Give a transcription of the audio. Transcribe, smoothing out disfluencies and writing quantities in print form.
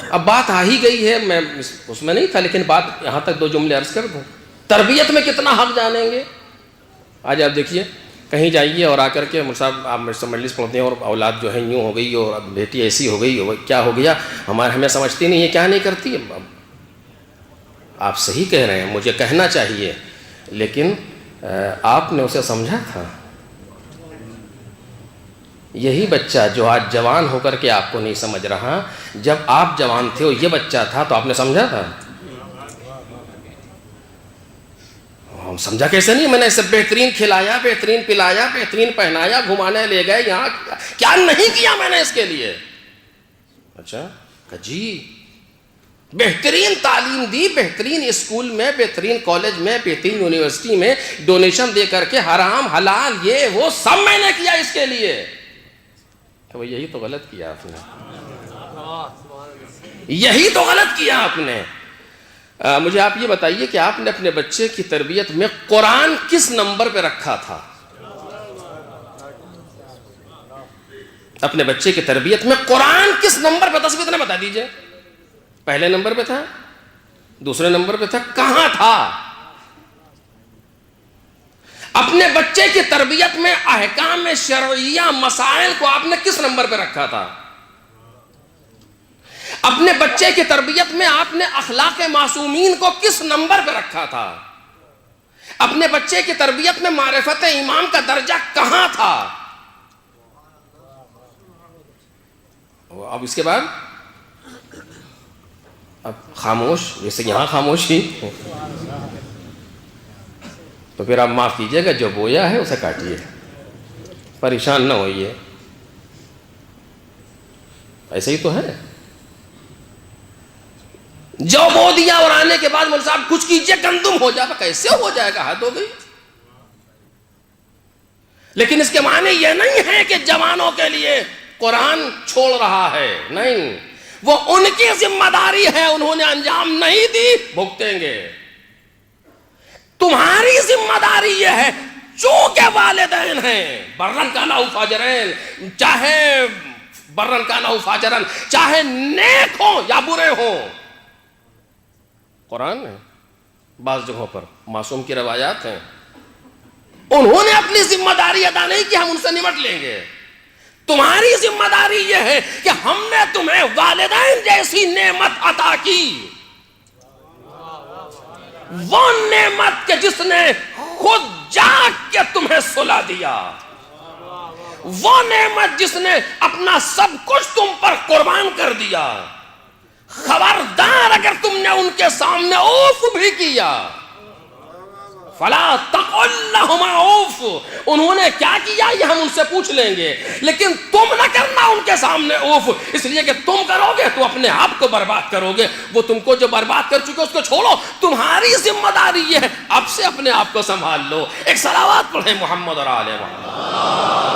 اب بات آ ہی گئی ہے، میں اس میں نہیں تھا، لیکن بات یہاں تک 2 جملے عرض کر دوں. تربیت میں کتنا حق جانیں گے. آج آپ دیکھیے کہیں جائیے اور آ کر کے مجھ صاحب آپ میرے سے مجلس پڑھتے ہیں اور اولاد جو ہے یوں ہو گئی اور اب بیٹی ایسی ہو گئی، کیا ہو گیا، ہمیں سمجھتی نہیں ہے، کیا نہیں کرتی. آپ صحیح کہہ رہے ہیں، مجھے کہنا چاہیے، لیکن آپ نے اسے سمجھا تھا. یہی بچہ جو آج جوان ہو کر کے آپ کو نہیں سمجھ رہا، جب آپ جوان تھے اور یہ بچہ تھا تو آپ نے سمجھا تھا. سمجھا کیسے نہیں؟ میں نے اسے بہترین کھلایا، بہترین پلایا، بہترین پہنایا، گھمانے لے گئے، یہاں کیا نہیں کیا میں نے اس کے لیے. اچھا جی، بہترین تعلیم دی، بہترین اسکول میں، بہترین کالج میں، بہترین یونیورسٹی میں ڈونیشن دے کر کے حرام حلال یہ وہ سب میں نے کیا اس کے لیے. تو یہی تو غلط کیا آپ نے، یہی تو غلط کیا آپ نے. مجھے آپ یہ بتائیے کہ آپ نے اپنے بچے کی تربیت میں قرآن کس نمبر پہ رکھا تھا؟ اپنے بچے کی تربیت میں قرآن کس نمبر پہ تھا؟ صرف اتنا بتا دیجئے. پہلے نمبر پہ تھا، دوسرے نمبر پہ تھا، کہاں تھا؟ اپنے بچے کی تربیت میں احکام شرعیہ مسائل کو آپ نے کس نمبر پہ رکھا تھا؟ اپنے بچے کی تربیت میں آپ نے اخلاق معصومین کو کس نمبر پہ رکھا تھا؟ اپنے بچے کی تربیت میں معرفت ایمان کا درجہ کہاں تھا؟ اب اس کے بعد اب خاموش، جیسے یہاں خاموشی، تو پھر آپ معاف کیجئے گا، جو بویا ہے اسے کاٹیے، پریشان نہ ہوئیے. ایسے ہی تو ہے، جو بو دیا اور آنے کے بعد مول صاحب کچھ کیجئے گندم ہو جائے گا. کیسے ہو جائے گا؟ حد ہو گئی. لیکن اس کے معنی یہ نہیں ہے کہ جوانوں کے لیے قرآن چھوڑ رہا ہے، نہیں، وہ ان کی ذمہ داری ہے، انہوں نے انجام نہیں دی، بھگتیں گے. تمہاری ذمہ داری یہ ہے، چونکہ والدین ہیں، برن کانا او فاجرین، چاہے برن کانا او فاجرن، چاہے نیک ہوں یا برے ہوں. قرآن ہے، بعض جگہوں پر معصوم کی روایات ہیں، انہوں نے اپنی ذمہ داری ادا نہیں کی، ہم ان سے نمٹ لیں گے. تمہاری ذمہ داری یہ ہے کہ ہم نے تمہیں والدین جیسی نعمت عطا کی، وہ نعمت کہ جس نے خود جاگ کے تمہیں سلا دیا، وہ نعمت جس نے اپنا سب کچھ تم پر قربان کر دیا. خبردار اگر تم نے ان کے سامنے اوف بھی کیا، فلا تقل لهما اوف، انہوں نے کیا کیا یہ ہم ان سے پوچھ لیں گے، لیکن تم نہ کرنا ان کے سامنے اوف، اس لیے کہ تم کرو گے تو اپنے آپ کو برباد کرو گے. وہ تم کو جو برباد کر چکے اس کو چھوڑو، تمہاری ذمہ داری یہ ہے اب سے اپنے آپ کو سنبھال لو. ایک صلوات پڑھیں محمد اور آل محمد.